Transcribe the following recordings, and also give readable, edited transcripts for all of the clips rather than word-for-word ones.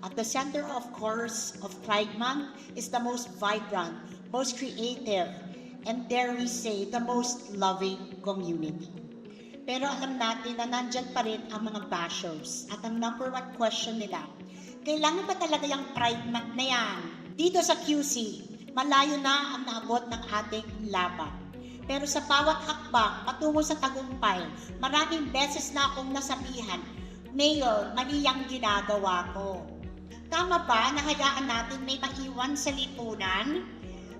At the center, of course, of Pride Month is the most vibrant, most creative, and dare we say, the most loving community. Pero alam natin na nandyan pa rin ang mga bashers at ang number one question nila, kailangan ba talaga yung Pride Month na yan? Dito sa QC, malayo na ang naabot ng ating laban. Pero sa bawat hakbang patungo sa tagumpay, maraming beses na akong nasabihan, Mayor, mali ang ginagawa ko. Tama ba na hayaan natin may maiwan sa lipunan?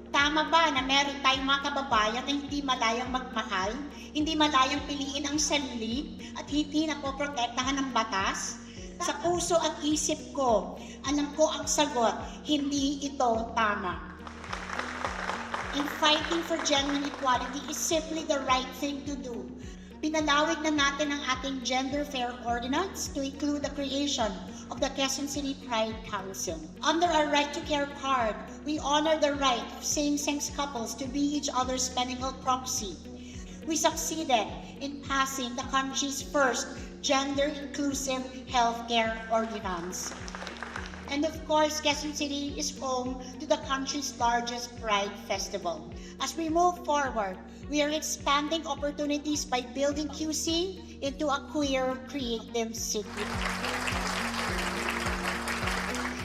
Tama ba na meron tayong mga kababayan na hindi malayang magmahal, hindi malayang piliin ang sarili, at hindi napoprotektahan ng batas? Sa puso at isip ko, alam ko ang sagot, hindi ito tama. And fighting for genuine equality is simply the right thing to do. Pinalawig na natin ang ating Gender Fair Ordinance to include the creation of the Quezon City Pride Council. Under our Right to Care card, we honor the right of same-sex couples to be each other's medical proxy. We succeeded in passing the country's first gender-inclusive healthcare ordinance. And of course, Quezon City is home to the country's largest Pride Festival. As we move forward, we are expanding opportunities by building QC into a queer, creative city.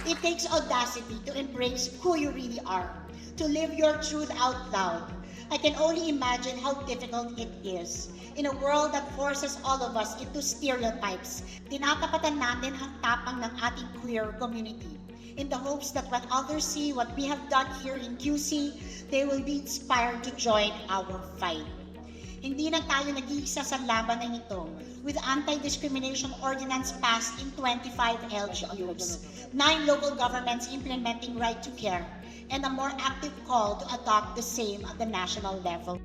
It takes audacity to embrace who you really are, to live your truth out loud. I can only imagine how difficult it is. In a world that forces all of us into stereotypes, tinatapatan natin ang tapang ng ating queer community in the hopes that when others see what we have done here in QC, they will be inspired to join our fight. Hindi na tayo nag-iisa sa laban na ito. With anti-discrimination ordinance passed in 25 LGUs, 9 local governments implementing right to care, and a more active call to adopt the same at the national level.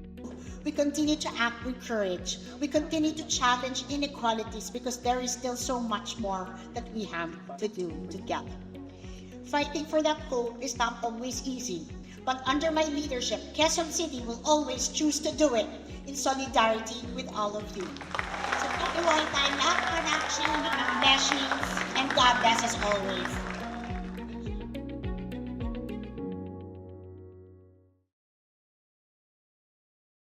We continue to act with courage. We continue to challenge inequalities because there is still so much more that we have to do together. Fighting for that hope is not always easy, but under my leadership, Quezon City will always choose to do it in solidarity with all of you. So, happy one time, lahat ng action, blessings, and God bless us always.